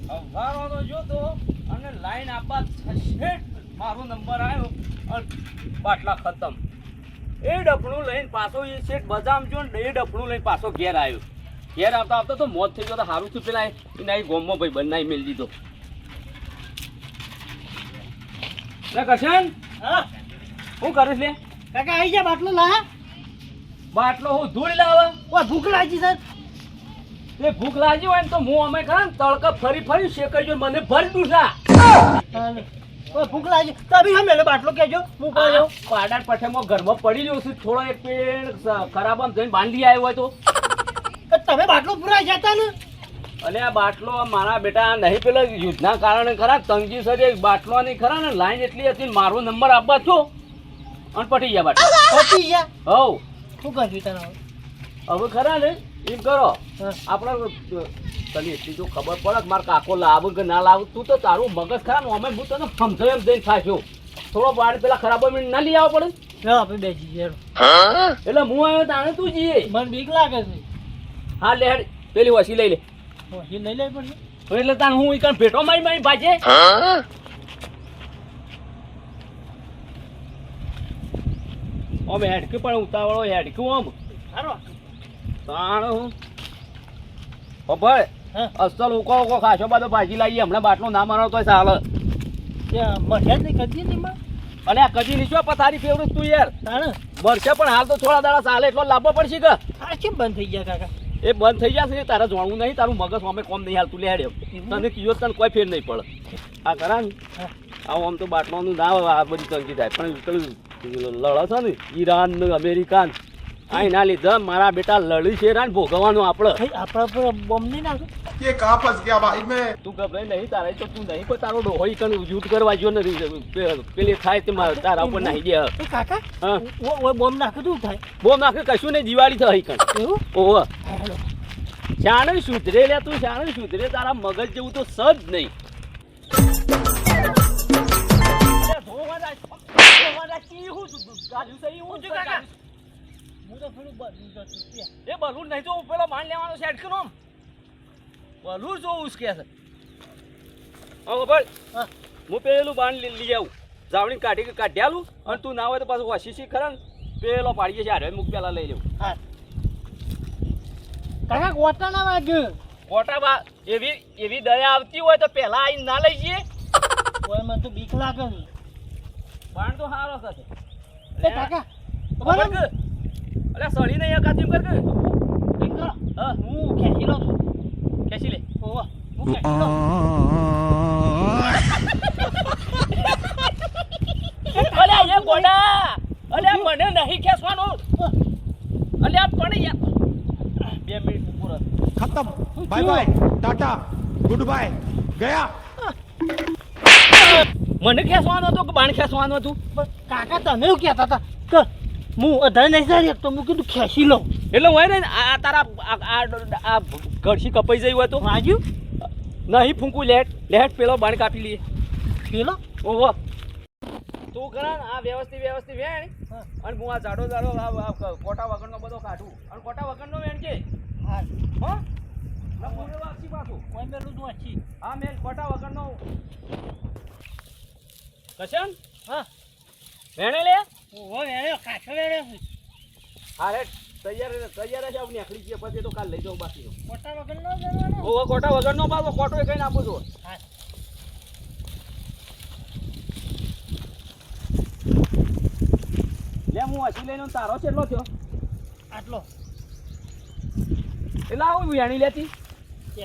વારો જોતો અને લાઈન આપવા થશે મારો નંબર આવ્યો અને બાટલા ખતમ. એ ડફણું લઈને પાછો એ શેઠ બદામ જો ને એ ડફણું લઈને પાછો ઘેર આવ્યો. ઘેર આવતા આવતા તો મોત થઈ ગયો. તો સારું થયું પેલા એના ગોમમાં ભાઈ બનાવી મેળ દીધો. કરશન હા શું કરીશ લે કાકા આવી જા બાટલો લા બાટલો હું ધૂળ લાવે. ઓ ભૂખ લાગી સર એ ભૂખ લાગી હોય ને તો હું અમે ખરા ને તડકા ફરી ફરી શેકાઈ જો મને ભરી દૂસા. ઓ ભૂખ લાગી તમે હા મેલે બાટલો કેજો હું કહો જાઉં પાડા પઠેમાં ઘરમાં પડી રહ્યો છું. થોડો એક પેડ ખરાબ આમ જઈને બાંધી આવ્યો હોય તો તમે બાટલો પૂરા જતા ને અને આ બાટલો મારા બેટા નહીં પેલા યુદ્ધના કારણે ખરા તંગી સર બાટલો નહીં ખરા ને લાઈન એટલી હતી મારો નંબર આપવા છો અને પટી ગયા બાટલો પતી ગયા હવ શું કર્યું તને હવે ખરા ને એમ કરો આપણે તને એટલી જો ખબર પડે કે મારે કાકો લાવ કે ના લાવ તું તો તારું મગજ ખરા ને અમે હું તને સમજાવ એમ જઈને થાશો. થોડો બાળ પેલા ખરાબ ના લઈ આવવા પડે. આપણે બે જઈએ એટલે હું આવ્યો તાણે તું જઈએ. મને બીક લાગે છે. હા લે હેડ પેલી વસી લઈ લે. વસી લઈ લે પડશે એટલે તાન હું ઈ કાન ભેટો મારી ભાજે. ઓમે હેડકી પણ ઉતાવળો હેડકી ઓમ સારો તાણ હું ખબર અસલ ઉકો ઉકો ખાશો બધો ભાજી લાવીએ. હમણાં બાટલો ના મારો તોય ચાલે. મઠિયા નહીં કદી નહીં માં અને આ કદી નીચો પથારી ફેવરેટ તું યાર તાણે વર્ષે પણ હાલ તો થોડા દાડા ચાલે એટલો લાવવો પડશે કે આ કેમ બંધ થઈ ગયા કાકા એ બંધ થઈ જશે. તારે જોણવું નહીં. તારું મગજ અમે કોમ નહીં હાલતું લે હેડ્યો તને કીધો તને કોઈ ફેર નહીં પડે. આ કરા ને આવું આમ તો બાટલાનું ના આ બધી તંગી થાય પણ પેલું લડે છે ને ઈરાન ને અમેરિકાન આ એના લીધે મારા બેટા લડી છે ને ભોગવવાનું આપણે. આપણા પર બોમ્બ નહીં નાખે ये कहाँ फंस गया भाई मैं તું ગભરાઈ નહીં. તારે તો તું નહીં કોઈ તારો ડોહોઈ કણ યુદ્ધ કરવા જો નથી પેલી થાય તે તારા ઉપર નાખી દે. કાકા હા ઓ બોમ્બ નાખે તું થાય બોમ નાખે કશું નહીં. દિવાળી થઈ કણ એવું ઓહ શાણે સુધરે લે તું શાણે સુધરે. તારા મગજ જેવું તો સજ નહીં. એ બલૂન નહીં તો પેલો બાણ લેવાનો સેટ કરો બલૂન જો ઉસકે છે. હવે ભાઈ હું પેલું બાણ લઈ આવું જાવણી કાઢી આલું અને તું ના હોય તો પાછું વસી ખરા ને પેલો પાડીએ છે. હારે મુક પેલા લઈ લેવું. હા કાકા ગોટા ના વાગ્યો કોટા બા એવી દયા આવતી હોય તો પેલા આવીને ના લઈ જઈએ. ઓય મને તો બીક લાગે છે. બાણ તો સારો થશે. એ કાકા અરે સળી નહીં એકાદીમ કર કે એક કરો હા હું ખેંચી લઉં છું ખેંચી લે. ઓવા હું ખેંચી લઉં અલ્યા એ ગોડા અલ્યા મને નહીં ખેંચવાનું અલ્યા પણ યાર 2 મિનિટ પૂરો खत्म बाय बाय टाटा गुड बाय गया મને ખેંચવાનું હતું કે બાણ ખેંચવાનું હતું. કાકા તમે એવું કહેતા હતા કે હું અધારે નહીં જાય તો હું કીધું ખેંચી લઉં એટલે હોય ને આ તારા આ ઘડસી કપાઈ જઈ હોય તો વાગ્યું નહીં ફૂંકું લેટ પેલો બાણ કાપી લઈએ. પેલો ઓહો તું કરા આ વ્યવસ્થિત વેણ અને હું આ જાડો કોટા વગરનો બધો કાઢું અને કોટા વગરનો વેણ છે. હા હો ના પૂરે વાગશી પાછું કોઈ મેલું તું આછી હા મેલ કોટા વગરનો કશન હા વેણે લે ઓહો વેણ્યો કાચો વેણ્યો છે હા રે તૈયાર છે આપણે આખડી છીએ પછી તો કાલ લઈ જાઉં બાકી મોટા વગર નો જવાનો ઓહો કોટા વગરનો પાછો કોટો એ કઈ આપો છો. હા લે હું હસી લઈને તારો કેટલો થયો આટલો એટલે આવું વેણી લેતી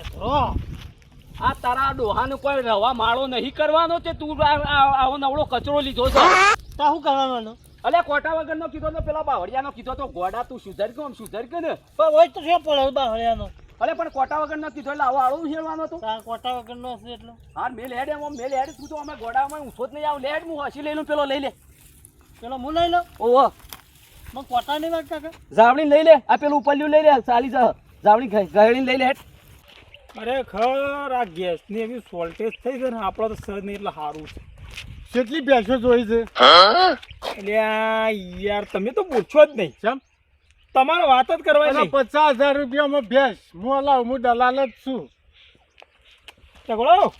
એક રો આ તારા ડોહાને કોઈ રવા માળો નહીં કરવાનો તે તું આવો નવડો કચરો લીધો છે. તા શું કરવાનો અલે કોટા વગરનો કીધો તો પેલા બાવળિયાનો કીધો તો ગોડા તું સુધર કે આમ સુધર કે ને પણ હોય તો શું પડે બાવળિયાનો અલે પણ કોટા વગરનો કીધો એટલે આવો આળું શેરવાનો તો તા કોટા વગરનો હશે એટલો હા મેલ હેડ એમ મેલ હેડ તું તો અમે ગોડામાં ઊંચો જ નહીં આવ લેડ હું હસી લઈ લઉં પેલો લઈ લે પેલો હું લઈ લઉં ઓહો મને કોટા નહીં વાગ કાકા જાવણી લઈ લે આ પેલું ઉપલ્યું લઈ લે ચાલી જા જાવણી ગળણી લઈ લે હેડ ખરેખર આ ગેસની એવી વોલ્ટેજ થઈ છે ને આપણો તો સર નહીં એટલે સારું છે. કેટલી ભેંસો જોઈ છે એટલે આ યાર તમે તો પૂછો જ નહીં કેમ તમારે વાત જ કરવા નહીં. 50,000 રૂપિયામાં ભેંસ હું લાવ હું દલાલ જ છું ચકડો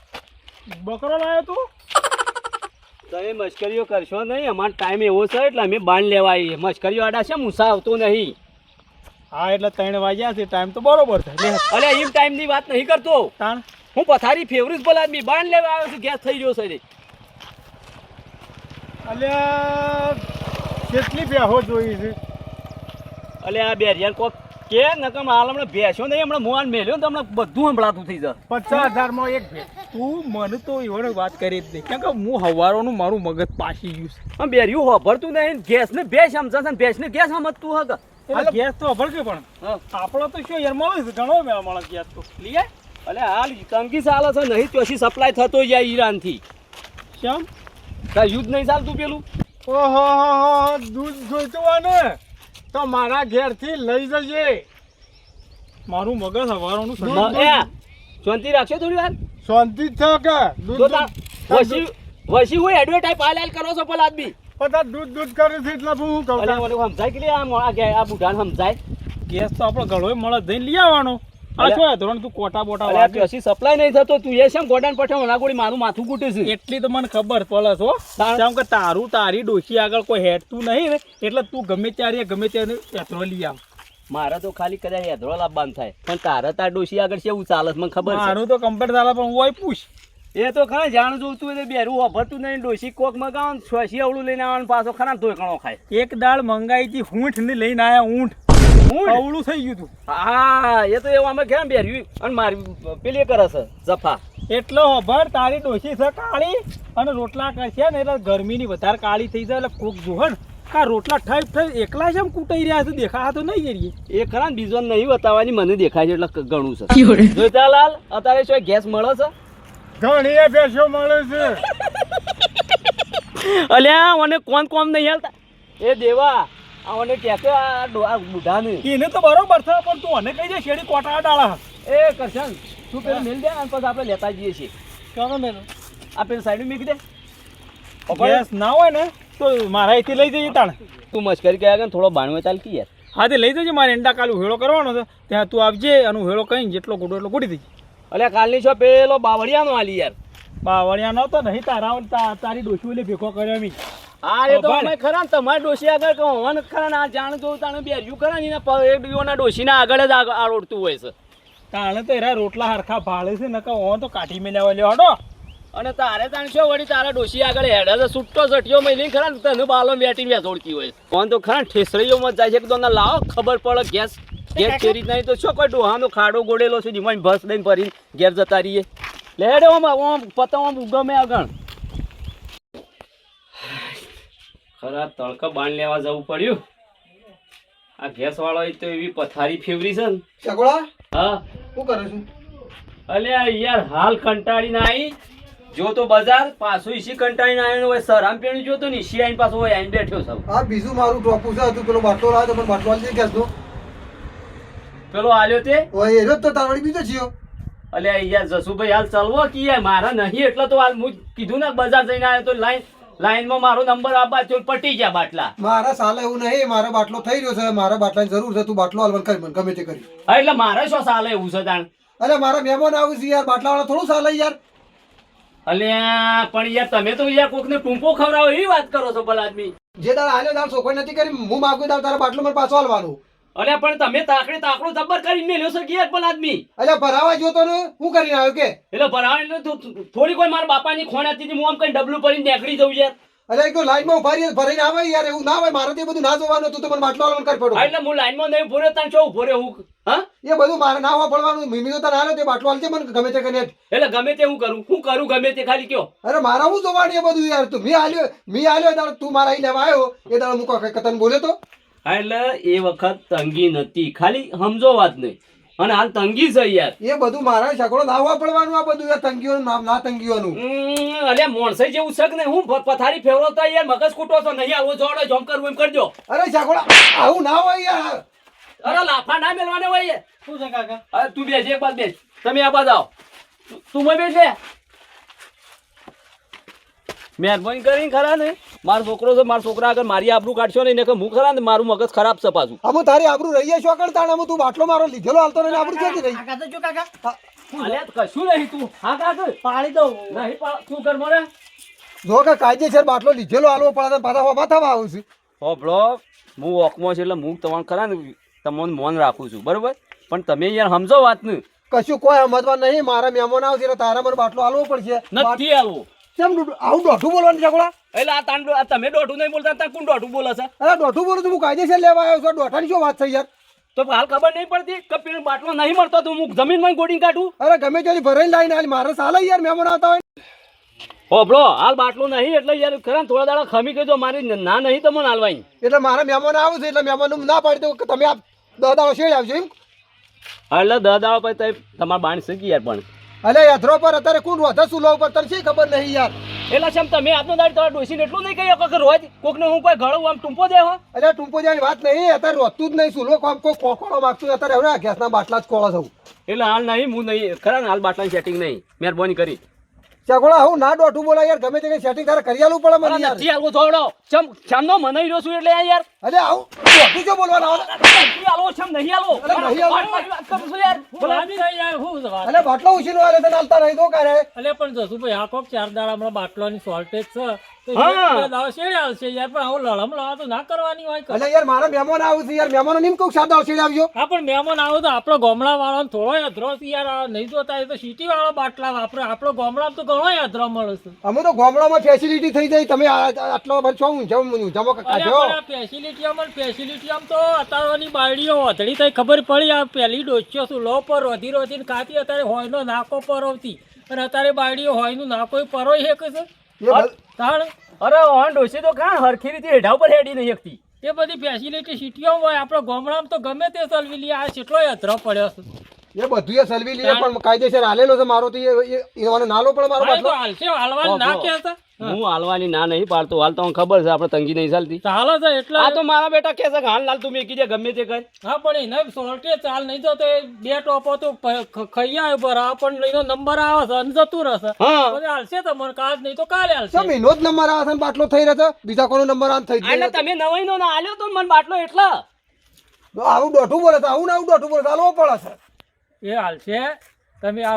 બકરો લાવ્યો તું? તમે મશ્કરીઓ કરશો નહીં, અમારો ટાઈમ એવો છે એટલે અમે બાણ લેવા આવીએ. મશ્કરીઓ આડા છે, મૂસા આવતો નહીં. હા એટલે 3 વાગ્યા છે, ટાઈમ તો બરોબર છે. લે અલે એમ ટાઈમની વાત નહીં કરતો તાણ હું. પથારી ફેવરીશ ભલા આદમી બાણ લેવા આવ્યો છું. ગેસ થઈ ગયો છે રે. અલ્યા કેટલી બેહો જોઈ છે? અલે આ બેરિયર કોક કે નકમ હાલ હમણાં બેસ્યો નહીં, હમણાં મોન મેલ્યો ને તો હમણાં બધું સંભળાતું થઈ જાય. 50,000 માં એક ભેંસ. તું મને તો એવડે વાત કરી જ નહીં, કેમ કે હું હવારોનું મારું મગજ પાછી ગયું છે. પણ બેરિયું હોભરતું નહીં, ગેસને બે સમજશે ને ભેંસને ગેસ સમજતું હક. એટલે ગેસ તો અભળ કે પણ હા આપણો તો શું યાર મળે છે ઘણો મેળા મળે ગેસ તો. લીએ અલે હાલ તંગી ચાલે છે નહીં, ત્યાંથી સપ્લાય થતો જાય ઈરાનથી. કેમ? કાંઈ યુદ્ધ નહીં ચાલતું પેલું. ઓહો દૂધ જોઈતું હોય ને તો મારા ઘેરથી લઈ જજે. મારું મગજ હવારોનું શાંતિ રાખશો થોડી વાર. શાંતિ છે કે તો વસી હોય એડવર્ટાઈઝ હાલ કરો છો પેલા આદમી. બધા દૂધ કરે છે એટલે હું કહું અલે મને સમજાય કે લે આ બુઢાને સમજાય. ગેસ તો આપણો ઘણો મળે જઈને લઈ આવવાનો. આ અલ્યા. શું ધોરણ તું કોટા બોટા અલે વાગે ત્યાંથી સપ્લાય નહીં થતો, તું એ શેમ ગોડાન પઠાવ નાગોડી મારું માથું કૂટે છે. એટલી તો મને ખબર પડે છો. કેમ કે તારી ડોશી આગળ કોઈ હેડતું નહીં ને એટલે તું ગમે ત્યારે યાત્રો લઈ આવ. મારે તો ખાલી કદાચ હેદરો લાવવાનું થાય, પણ તાર ડોશી આગળ કેવું ચાલે મને ખબર છે. મારું તો કમ્પ્લીટ ચાલે પણ હું પૂછ. એ તો ખરા જાણ જોતું એટલે બેરું વાપરતું નહીં. ડોશી કોક મગાવ છોસી અવળું લઈને આવવાનું, પાછો ખરા તોય કણો ખાય. એક દાળ મંગાઈ હતી ઊંઠ ને લઈને આયા ઊંઠ અવળું થઈ ગયું તું. હા એ તો એવું અમે કેમ બેર્યું અને મારી પેલી કરે છે જફા. એટલો ખબર તારી ડોશી છે કાળી અને રોટલા કરશે ને એટલે ગરમીની વધારે કાળી થઈ જાય એટલે કોક જોહે ને કા રોટલા ઠઈ એકલા જ એમ કૂટાઈ રહ્યા છે, દેખાતા તો નહીં જઈએ. એ ખરા ને બીજો નહીં બતાવવાની મને દેખાય છે એટલે ઘણું છે. જોઈતા લાલ અત્યારે શું ગેસ મળે છે? ઘણી ભેંસો મળે છે. અલ્યા મને કોમ નહીં હાલતા એ દેવા આને ટેકે આ બુઢાને. એને તો બરોબર છે પણ તું મને કહી દે શેડી કોટા ડાળા એ કરશન તું પેલું મેલ દે અને પછી આપણે લેતા જઈએ છીએ. કેમ મેં આ પેલું સાઈડ મૂકી દે. ગેસ ના હોય ને તો મારા અહીંથી લઈ જઈએ તાણે. તું મશ્કરી કહ્યા કે થોડો બાણવે ચાલ કી યાર. હા તે લઈ જજે. મારે એંડા કાલું હેળો કરવાનો છે ત્યાં તું આવજે અને હેળો કહીને જેટલો ગુડો એટલો ગુડી દેજે. અલ્યા કાલની છો પેલો બાવળિયાનો આલી યાર. બાવળિયા નો તો નહીં તારી ડોશી એટલે ભેગો કર્યો એમ. હા એ તો અમે ખરા ને તમારી ડોશી આગળ કહો હન ખરા ને આ જાણ જોઉં તાણે બેર્યું ખરા ને એના એકના ડોશીના આગળ જ આડોડતું હોય છે. તાણે તો એરા રોટલા હરખા ભાળે છે નકા ઓન તો કાઢી મેલ્યા લ્યો હડો. અને તારે તાણ છો વળી તારા ડોશી આગળ હેડે છે છૂટો સઠિયો મળી ખરા ને તને બાલો બેટી વેસોડતી હોય છે. ઓન તો ખરા ઠેસરીઓમાં જાય છે કે તો લાવો ખબર પડે ગેસ ફેરી નહીં તો શું કોઈ ડોહાનો ખાડો ગોડેલો છે જીમાં બસ લઈને ભરીને ઘેર જતા રહીએ. લેડે ઓમ પતંગ ગમે આગળ. ખરા તડકા બાણ લેવા જવું પડ્યું. આ ગેસ વાળો તો એવી પથારી ફેવરી છે ને. ચકોડા હા શું કરે છે? અલ્યા યાર હાલ કંટાળીને આવી જો તો બજાર પાછો ઈસી કંટાળીને આવ્યો હોય સરામ પેણી જો તો ને ઈસી આઈને પાછો હોય આઈને બેઠો છું. આ બીજું મારું ટોપું છે તું પેલો બાટલો લાવ્યો તો પણ બાટલો આલી દે ગેસનો. પેલો આલ્યો તે ઓય એરો જ તો તાવડી બીજો છીયો. અલ્યા યાર જસુભાઈ હાલ ચાલવો કે યાર મારા નહીં એટલે તો હાલ હું કીધું ને બજાર જઈને આવ્યો તો લાઈનમાં મારો નંબર આપવા તો પટી ગયા બાટલા. મારા સાલે એવું નહીં, મારો બાટલો થઈ રહ્યો છે, મારા બાટલાની જરૂર છે, તું બાટલો હાલવાનું કરી મને ગમે તે કરી. હા એટલે મારે શું ચાલે એવું છે તાણ. અરે મારા મહેમાન આવું છે યાર, બાટલા વાળા થોડું ચાલે યાર. અલ્યા પણ યાર તમે તો યાર કોકને ટૂંકો ખવડાવો એવી વાત કરો છો ભલા આદમી. જે દાળ આલ્યો દાળ સોખોઈ નથી કરી, હું માગું દાળ તારા બાટલો મને પાછો હાલવાનું. અલ્યા પણ તમે તાકડો જબ્બર કરીને મેલ્યો છે કે યાર ભલા આદમી. અલ્યા ભરાવા જોતો ને હું કરીને આવ્યો કે? એટલે ભરાવે એટલે થોડી કોઈ મારા બાપાની ખોણ હતી હું આમ કઈ ડબલું ભરીને નીકળી જવું યાર. અલ્યા એક તો લાઈનમાં ઉભા રહી ભરીને આવે યાર, એવું ના હોય. મારે તે બધું ના જોવાનું, તું તો મને બાટલો હાલવાનું કરી પડો. હા એટલે હું લાઈનમાં નહીં ઉભો રહ્યો તાણ છો ઉભો રહ્યો હું. હા એ બધું મારે ના હોવા પડવાનું. મીમી તો તને હાલે તે બાટલો હાલજે મને ગમે તે કરીને. એટલે ગમે તે હું કરું ગમે તે ખાલી કયો. અરે મારા હું જોવાનું એ બધું યાર. તું મી આલ્યો દાળ તું મારા અહીં લેવા આવ્યો એ દાળ હું કોઈ કતન બોલે તો. હા એટલે એ વખત તંગી નથી, ખાલી સમજો વાત નહીં. અને હાલ તંગી છે યાર. એ બધું મારા શકડો ના હોવા પડવાનું. આ બધું યાર તંગીઓનું નામ ના તંગીઓનું. અલ્યા મોણસાઈ જેવું શક નહીં. હું પથારી ફેરવતો યાર મગજ કૂટો છો નહીં આવો જોડો જોમ કરવું એમ કરજો. અરે શકડો આવું ના હોય યાર. અરે લાફા ના મેલવાને હોય યાર. શું છે કાકા? હવે તું બેસ એક બાદ બેસ, તમે આ બાદ આવો. તું મને બેસ લે. મહેરબાની કરીને ખરા ને મારો છોકરો છે, મારા છોકરા આગળ મારી આબરૂ કાઢશો નહીં કે હું ખરા ને મારું મગજ ખરાબ છે પાછું. આમ તારી આબરૂ રહીએ છો કણ તાણ તું બાટલો મારો લીધેલો હાલતો ને આબરૂ ક્યાંથી રહી? કાકા તો જો કાકા અલ્યા તો કશું નહીં તું હા કાક પાડી દઉં નહીં તું કર મને જો કે કાયદેસર બાટલો લીધેલો આલવો પડે તો પાછા હોબા થવા આવું છું હોભળો હું ઓકમાં છે એટલે હું તમારે ખરા ને તમને મૌન રાખું છું બરોબર પણ તમે યાર સમજો વાત ને કશું કોઈ સમજવા નહીં મારા મહેમાન આવશે એટલે તારા મને બાટલો આલવો પડશે નથી આવું કેમ આવું દોઢું બોલવાનું ઝઘડા એટલે આ તાંડો આ તમે દોઢું નહીં બોલતા તા કોણ દોઢું બોલે છે અરે દોઢું બોલું તો હું કાયદેસર લેવા આવ્યો છું દોઢાની શું વાત થઈ યાર તો હાલ ખબર નહીં પડતી કે પેલો બાટલો નહીં મળતો તો હું જમીનમાં ગોડી કાઢું અરે ગમે ત્યાંથી ભરાઈને લાવીને હાલ મારે સાલે યાર મહેમાન આવતા હોય હોભળો હાલ બાટલો નહીં એટલે યાર ખરા ને થોડા દાડા ખમી કહેજો મારી ના નહીં તમને હાલવાઈ એટલે મારા મહેમાન આવું છે એટલે મહેમાન ના પાડી દઉં કે તમે આ 10 દાડો શેડ આવજો એમ એટલે 10 દાડા પછી તમારે બાણ શીખી યાર પણ અલે યાત્રા પર અત્યારે કોણ વધે સુલો ઉપર તને શી ખબર નહીં યાર એટલે છે તમે આજનો દાડ તમારા ડોસીને એટલું નહીં કહી શકો કે રોજ કોકને હું કોઈ ગળું આમ ટૂંપો દેવો અરે ટૂંપો જવાની વાત નહીં અત્યારે રોતું જ નહીં સુલો કોમ કોઈ કોકોળો માગતું અત્યારે હવે ગેસના બાટલા જ કોળો થવું એટલે હાલ નહીં હું નહીં ખરા ને હાલ બાટલાની સેટિંગ નહીં મહેરબાની કરી ચગોળા હું ના દોઢું બોલા યાર ગમે તે સેટિંગ તારે કરી આલવું પડે મને યાર નથી હાલવો થોડો ચમનો મનાઈ રહ્યો છું એટલે યાર અરે આવું દોઢું જો બોલવાના નથી હાલવો ચમ નહીં હાલવો અરે નહીં હાલવો. વાત કરું છું યાર બોલાવી દે યાર હું વાત અલે બાટલો ઉછીનો આલે તને હાલતા નહીં તો કરે અલે પણ જસુભાઈ આ કોક 4 દાડા હમણાં બાટલાની શોર્ટેજ છે તો હા. બે દાડા શેડે આવશે યાર પણ આવું લડમ લડા તો ના કરવાની હોય કે. અલે યાર મારા મહેમાન આવું છે યાર મહેમાનો નીમ કોક સાદા શેડ આવજો હા પણ મહેમાન આવો તો આપણો ગામડા વાળો થોડો અધરો યાર આ નહીં જોતા એ તો સિટી વાળો બાટલા વાપરે આપણો ગામડામાં તો ઘણો અધરો મળે છે અમે તો ગામડામાં ફેસિલિટી થઈ જાય તમે આટલો બધો છો ઊંઝામાં કાઢ્યો ફેસિલિટી તો અત્યારની બાયડીઓ વધડી થઈ ખબર પડી આ પહેલી ડોસ્યો શું લો પર રોધીને ખાતી અત્યારે હોયનો નાકો પરોવતી અને અત્યારે બાયડીઓ હોયનું નાકો પરોય હે કે છે એ બધ- તાણ અરે ઓન ડોસી તો કાં હરખી રીતે હેઠા ઉપર હેડી નહીં શકતી એ બધી ફેસિલિટી સિટીઓમાં હોય આપણો ગામડામાં તો ગમે તે સલવી લે આ કેટલો અધરો પડ્યો છે એ બધું એ સલવી લઈએ પણ કાયદેસર હાલેલો છે મારો તો એવાનો નાલો પણ મારો હા, એ તો બાટલો હાલશે હાલવાનું ના કહેતા હું હાલવાની ના નહીં પાડતો હાલ તો મને ખબર છે આપણે તંગી નહીં ચાલતી ચાલે છે એટલે આ તો મારા બેટા કહે છે કે હાલ લાલ તું મેકી દે ગમે તે કર હા પણ એને સોલ્ટે ચાલ નહીં તો એ બે ટોપો તો ખાઈ આવે બરાબર પણ એનો નંબર આવે છે અને જતું રહેશે હા પછી હાલશે તમને કાલ નહીં તો કાલે હાલશે સર મહિનો જ નંબર આવે છે ને બાટલો થઈ રહ્યો છે બીજા કોનો નંબર આમ થઈ એટલે જાય તમે નવાઈ નો ના આલ્યો તો મને બાટલો એટલા તો આવું દોઢું બોલે છે આવું ને આવું દોઢું બોલે છે હાલવો પડે છે એ હાલશે તમે આ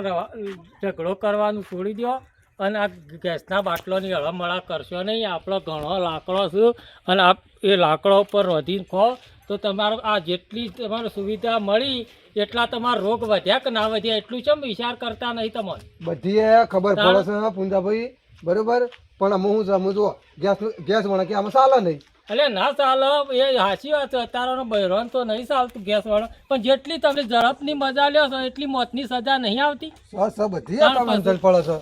ઝઘડો કરવાનું છોડી દો અને આ ગેસના બાટલોની હળમળા કરશો નહીં આપણો ઘણો લાકડો છે અને આ એ લાકડો ઉપર રોધીને ખો તો તમારો આ જેટલી તમારે સુવિધા મળી એટલા તમારા રોગ વધ્યા કે ના વધ્યા એટલું ચમ વિચાર કરતા નહીં તમે બધી એ ખબર પડે છે પુંજાભાઈ બરોબર પણ અમે હું સમજો ગેસ વણે કે આમાં ચાલે નહીં એટલે ના ચાલો એ હાચી વાત છે અત્યારનો બહેરોન તો નહીં ચાલતું ગેસ વાળો પણ જેટલી તમે ઝડપની મજા લ્યો છો એટલી મોતની સજા નહીં આવતી બધી એ તમને સમજણ પડે છે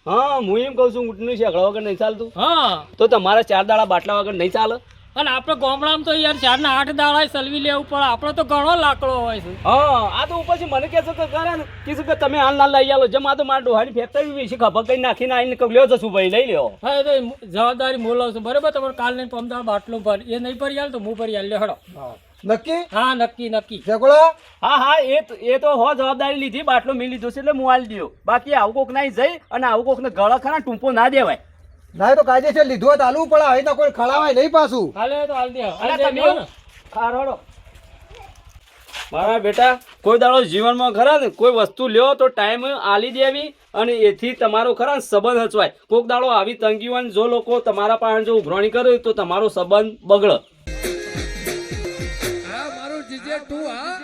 હા હું એમ કહું છું ઊંટનું શેકડા વગર નહીં ચાલતું હા તો તમારે 4 દાડા બાટલા વગર નહીં ચાલે અને આપણે ગામડામાં તો યાર 4 ને 8 દાડા સલવી લેવું પડે આપણો તો ઘણો લાકડો હોય છે હા આ તો ઉપરથી મને કહે છે કે કરે ને કીધું કે તમે હાલ ના લઈ આવો જેમ આ તો મારા ડોહાની ફેક્ટરી વિશે ખબર કઈ નાખીને આવીને લ્યો જશું ભાઈ લઈ લ્યો હા એ તો જવાબદારી હું લઉં છું બરાબર તમારે કાલ નહીં પમદાર બાટલો ભર એ નહીં ભરી આલ તો હું ભરી આલ લે હડો નક્કી હા નક્કી નક્કી જગોળા હા હા એ તો હો જવાબદારી લીધી બાટલો મેં લીધો છે એટલે હું હાલ દઉં બાકી આવું કોક ના જઈ અને આવું કોક ને ગળા ખરા ટૂંપો ના દેવાય ના એ તો કાયદેસર લીધું હોય તો હાલવું પડે અહીં તો કોઈ ખડાવાય નહીં પાછું હાલે તો હાલ દે અને તમે ખારોડો મારા બેટા કોઈ દાડો જીવનમાં ખરા ને કોઈ વસ્તુ લ્યો તો ટાઈમ આલી દેવી અને એથી તમારો ખરા ને સંબંધ હચવાય કોક દાડો આવી તંગી હોય ને જો લોકો તમારા પાસે જો ઉઘરાણી કરે તો તમારો સંબંધ બગડે હા મારું જીજે તું હા